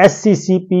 SCCP,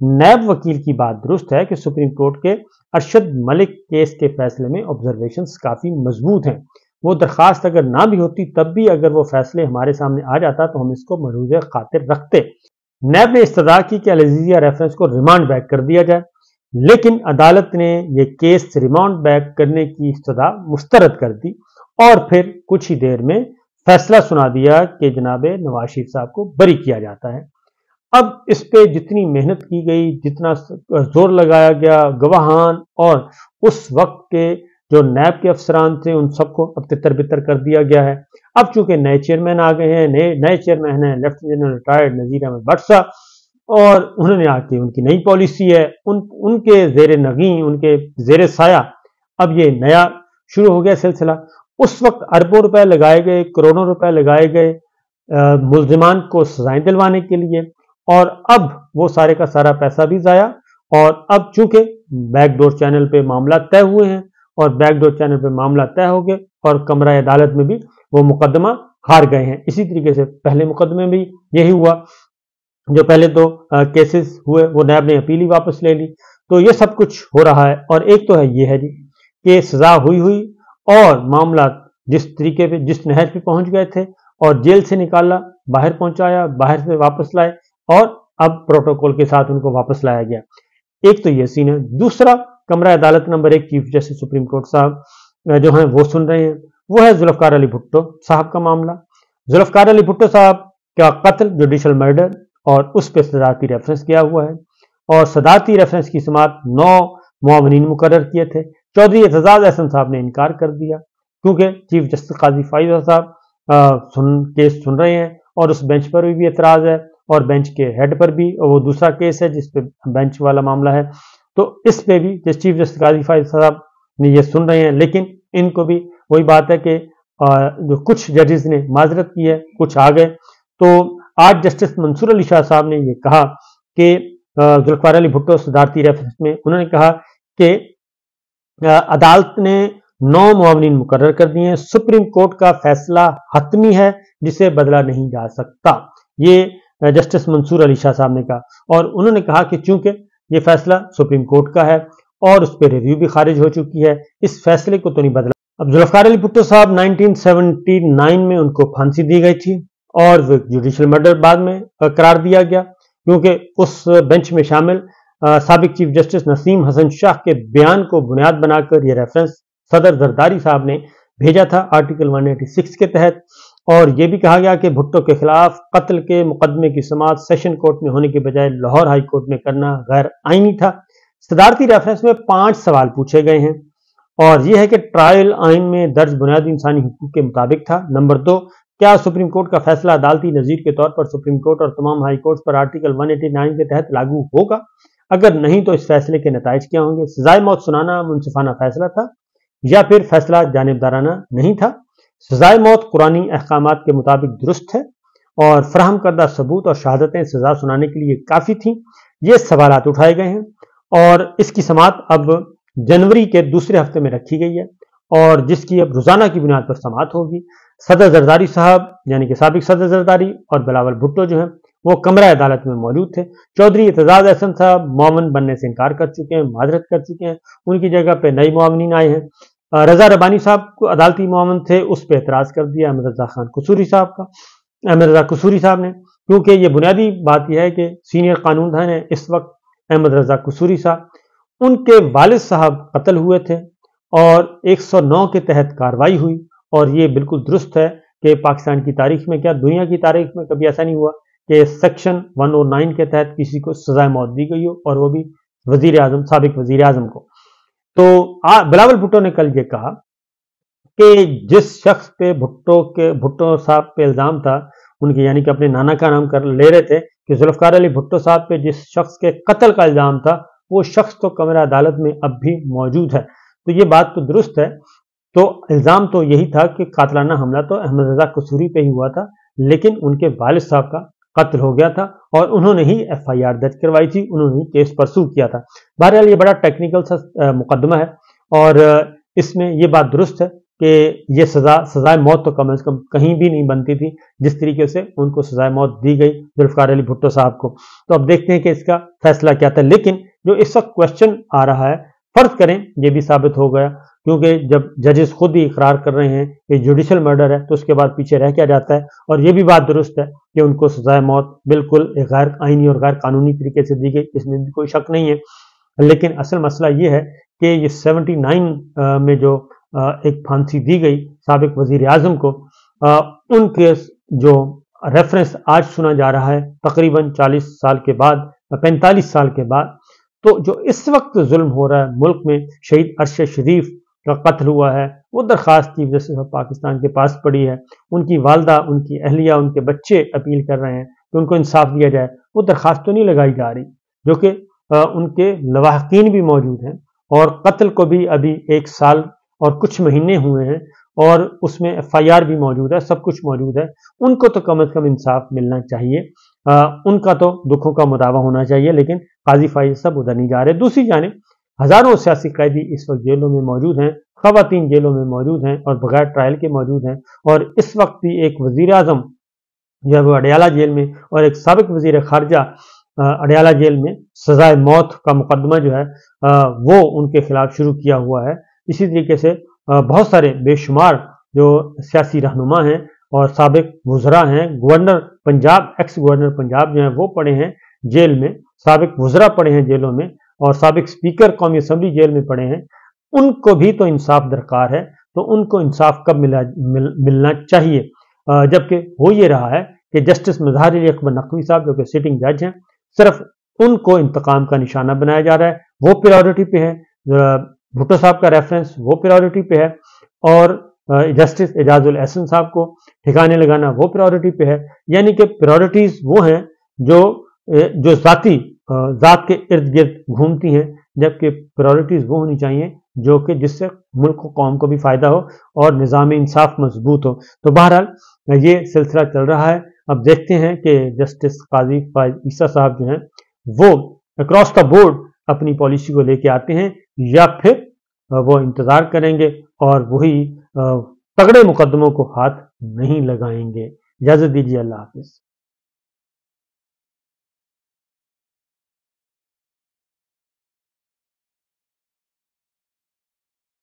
NAB وکیل کی بات درست ہے کہ سپریم کورٹ کے ارشد ملک کیس کے فیصلے میں آبزرویشنز کافی مضبوط ہیں. وہ درخواست اگر نہ بھی ہوتی تب بھی اگر وہ فیصلے ہمارے سامنے آ جاتا تو ہم اس کو ملحوظ خاطر رکھتے. نیب نے استدعا کی کہ العزیزیہ ریفرنس کو ریمانڈ بیک کر دیا جائے، لیکن عدالت نے یہ کیس ریمانڈ بیک کرنے کی استدعا مسترد کر دی اور پھر کچھ ہی دیر میں فیصلہ سنا دیا کہ جناب نواز شریف صاحب کو بری کیا جاتا ہے. اب اس پہ جتنی محنت کی گئی، جتنا زور لگایا گیا، گواہان اور اس وقت کے جو نیب کے افسران تھے ان سب کو اب تتر بتر کر دیا گیا ہے. اب چونکہ نئے چیئرمین آ گئے ہیں، نئے چیئرمین ہیں lieutenant general retired Nazir Ahmad Butt صاحب، اور انہوں نے آ کے ان کی نئی پالیسی ہے، ان کے زیر نگیں، ان کے زیر سایہ اب یہ نیا شروع ہو گیا سلسلہ. اس وقت اربوں روپے لگائے گئے، کروڑوں روپے لگائے گئے ملزمان کو سزائیں دلوانے کے لیے، اور اب وہ سارے کا سارا پیسہ بھی ضائع. اور اب چونکہ بیک ڈور چینل پہ معاملہ طے ہوئے ہیں اور بیک ڈور چینل پہ معاملہ طے ہو گئے اور کمرہ عدالت میں بھی وہ مقدمہ ہار گئے ہیں. اسی طریقے سے پہلے مقدمے میں بھی یہی ہوا، جو پہلے دو کیسز ہوئے وہ نیب نے اپیل ہی واپس لے لی. تو یہ سب کچھ ہو رہا ہے. اور ایک تو ہے یہ ہے جی کہ سزا ہوئی اور معاملات جس طریقے پہ جس نہج پہ پہنچ گئے تھے اور جیل سے نکالا، باہر پہنچایا، باہر سے واپس لائے اور اب پروٹوکول کے ساتھ ان کو واپس لایا گیا. ایک تو یہ سین ہے. دوسرا، کمرہ عدالت number 1 chief justice supreme court صاحب جو ہیں وہ سن رہے ہیں، وہ ہے ذوالفقار علی بھٹو صاحب کا معاملہ. ذوالفقار علی بھٹو صاحب کا قتل، جوڈیشل مرڈر، اور اس پہ صدارتی ریفرنس کیا ہوا ہے اور صدارتی ریفرنس کی سماعت 9 معاونین مقرر کیے تھے. چودھری اعتزاز احسن صاحب نے انکار کر دیا کیونکہ چیف جسٹس قاضی فائز صاحب کیس سن رہے ہیں اور اس بینچ پر بھی اعتراض ہے اور بینچ کے ہیڈ پر بھی وہ دوسرا کیس ہے جس پہ بینچ والا معاملہ ہے. تو اس پہ بھی چیف جسٹس قاضی فائز صاحب نے یہ سن رہے ہیں، لیکن ان کو بھی وہی بات ہے کہ جو کچھ ججز نے معذرت کی ہے، کچھ آ گئے. تو آج جسٹس منصور علی شاہ صاحب نے یہ کہا کہ ذوالفقار علی بھٹو صدارتی ریفرنس میں انہوں نے کہا کہ عدالت نے 9 معاونین مقرر کر دیے ہیں، سپریم کورٹ کا فیصلہ حتمی ہے جسے بدلا نہیں جا سکتا. یہ جسٹس منصور علی شاہ صاحب نے کہا اور انہوں نے کہا کہ چونکہ یہ فیصلہ سپریم کورٹ کا ہے اور اس پہ ریویو بھی خارج ہو چکی ہے، اس فیصلے کو تو نہیں بدلا. اب ذوالفقار علی بھٹو صاحب 1979 میں ان کو پھانسی دی گئی تھی اور جوڈیشل مرڈر بعد میں قرار دیا گیا کیونکہ اس بینچ میں شامل سابق چیف جسٹس نسیم حسن شاہ کے بیان کو بنیاد بنا کر یہ ریفرنس صدر زرداری صاحب نے بھیجا تھا آرٹیکل 186 کے تحت، اور یہ بھی کہا گیا کہ بھٹو کے خلاف قتل کے مقدمے کی سماعت سیشن کورٹ میں ہونے کے بجائے لاہور ہائی کورٹ میں کرنا غیر آئینی تھا. صدارتی ریفرنس میں 5 سوال پوچھے گئے ہیں اور یہ ہے کہ ٹرائل آئین میں درج بنیادی انسانی حقوق کے مطابق تھا. نمبر 2، کیا سپریم کورٹ کا فیصلہ عدالتی نظیر کے طور پر سپریم کورٹ اور تمام ہائی کورٹس پر آرٹیکل 189 کے تحت لاگو ہوگا؟ اگر نہیں تو اس فیصلے کے نتائج کیا ہوں گے؟ سزائے موت سنانا منصفانہ فیصلہ تھا یا پھر فیصلہ جانبدارانہ نہیں تھا؟ سزائے موت قرآنی احکامات کے مطابق درست ہے اور فراہم کردہ ثبوت اور شہادتیں سزا سنانے کے لیے کافی تھیں. یہ سوالات اٹھائے گئے ہیں اور اس کی سماعت اب جنوری کے دوسرے ہفتے میں رکھی گئی ہے اور جس کی اب روزانہ کی بنیاد پر سماعت ہوگی. صدر زرداری صاحب یعنی کہ سابق صدر زرداری اور بلاول بھٹو جو ہیں وہ کمرہ عدالت میں موجود تھے. چودھری اعتزاز احسن صاحب معاون بننے سے انکار کر چکے ہیں، معذرت کر چکے ہیں، ان کی جگہ پہ نئی معاونین آئے ہیں. رضا ربانی صاحب کو عدالتی معاون تھے، اس پہ اعتراض کر دیا احمد رضا قصوری صاحب نے، کیونکہ یہ بنیادی بات یہ ہے کہ سینئر قانون دان ہیں اس وقت احمد رضا قصوری صاحب، ان کے والد صاحب قتل ہوئے تھے اور 109 کے تحت کارروائی ہوئی اور یہ بالکل درست ہے کہ پاکستان کی تاریخ میں کیا دنیا کی تاریخ میں کبھی ایسا نہیں ہوا کہ سیکشن 109 کے تحت کسی کو سزائے موت دی گئی ہو اور وہ بھی وزیر اعظم، سابق وزیر اعظم کو. تو بلاول بھٹو نے کل یہ کہا کہ جس شخص پہ بھٹو صاحب پہ الزام تھا، ان کے یعنی کہ اپنے نانا کا نام کر لے رہے تھے کہ ذوالفقار علی بھٹو صاحب پہ جس شخص کے قتل کا الزام تھا وہ شخص تو کمرہ عدالت میں اب بھی موجود ہے. تو یہ بات تو درست ہے. تو الزام تو یہی تھا کہ قاتلانہ حملہ تو احمد رضا قصوری پہ ہی ہوا تھا، لیکن ان کے والد صاحب کا قتل ہو گیا تھا اور انہوں نے ہی FIR درج کروائی تھی، انہوں نے ہی کیس پرسو کیا تھا. بہرحال یہ بڑا ٹیکنیکل سا مقدمہ ہے اور اس میں یہ بات درست ہے کہ یہ سزائے موت تو کم از کم کہیں بھی نہیں بنتی تھی جس طریقے سے ان کو سزائے موت دی گئی ذوالفقار علی بھٹو صاحب کو. تو اب دیکھتے ہیں کہ اس کا فیصلہ کیا تھا. لیکن جو اس وقت کوشچن آ رہا ہے، فرض کریں یہ بھی ثابت ہو گیا، کیونکہ جب ججز خود ہی اقرار کر رہے ہیں کہ جوڈیشل مرڈر ہے تو اس کے بعد پیچھے رہ کیا جاتا ہے. اور یہ بھی بات درست ہے کہ ان کو سزائے موت بالکل غیر آئینی اور غیر قانونی طریقے سے دی گئی، اس میں بھی کوئی شک نہیں ہے. لیکن اصل مسئلہ یہ ہے کہ یہ 79 میں جو ایک پھانسی دی گئی سابق وزیر اعظم کو، ان کے جو ریفرنس آج سنا جا رہا ہے تقریباً 40 سال کے بعد، 45 سال کے بعد، تو جو اس وقت ظلم ہو رہا ہے ملک میں، شہید ارشد شریف کا قتل ہوا ہے، وہ درخواست کی وجہ سے پاکستان کے پاس پڑی ہے. ان کی والدہ، ان کی اہلیہ، ان کے بچے اپیل کر رہے ہیں کہ ان کو انصاف دیا جائے. وہ درخواست تو نہیں لگائی جا رہی، جو کہ ان کے لواحقین بھی موجود ہیں، اور قتل کو بھی ابھی 1 سال اور کچھ مہینے ہوئے ہیں، اور اس میں FIR بھی موجود ہے، سب کچھ موجود ہے. ان کو تو کم از کم انصاف ملنا چاہیے، ان کا تو دکھوں کا مداوع ہونا چاہیے. لیکن قاضی فائز سب ادھر نہیں جا رہے. دوسری جانب ہزاروں سیاسی قیدی اس وقت جیلوں میں موجود ہیں، خواتین جیلوں میں موجود ہیں اور بغیر ٹرائل کے موجود ہیں. اور اس وقت بھی ایک وزیر اعظم جو ہے وہ اڈیالہ جیل میں، اور ایک سابق وزیر خارجہ اڈیالہ جیل میں سزائے موت کا مقدمہ جو ہے وہ ان کے خلاف شروع کیا ہوا ہے. اسی طریقے سے بہت سارے بے شمار جو سیاسی رہنما ہیں اور سابق وزراء ہیں، governor Punjab, x governor Punjab جو ہیں وہ پڑے ہیں جیل میں، سابق وزراء پڑے ہیں جیلوں میں، اور سابق اسپیکر قومی اسمبلی جیل میں پڑے ہیں. ان کو بھی تو انصاف درکار ہے. تو ان کو انصاف کب ملنا چاہیے؟ جبکہ ہو یہ رہا ہے کہ جسٹس مظہر علی اکبر نقوی صاحب جو کہ سٹنگ جج ہیں، صرف ان کو انتقام کا نشانہ بنایا جا رہا ہے. وہ پریورٹی پہ ہے. بھٹو صاحب کا ریفرنس وہ پریورٹی پہ ہے، اور جسٹس اعجاز الاحسن صاحب کو ٹھکانے لگانا وہ پریورٹی پہ ہے. یعنی کہ پریورٹیز وہ ہیں جو ذات کے ارد گرد گھومتی ہیں، جبکہ پریورٹیز وہ ہونی چاہیے جو کہ جس سے ملک و قوم کو بھی فائدہ ہو اور نظام انصاف مضبوط ہو. تو بہرحال یہ سلسلہ چل رہا ہے. اب دیکھتے ہیں کہ جسٹس قاضی فائز عیسیٰ صاحب جو ہیں وہ اکراس دا بورڈ اپنی پالیسی کو لے کے آتے ہیں، یا پھر وہ انتظار کریں گے اور وہی تگڑے مقدموں کو ہاتھ نہیں لگائیں گے. اجازت دیجیے، اللہ حافظ.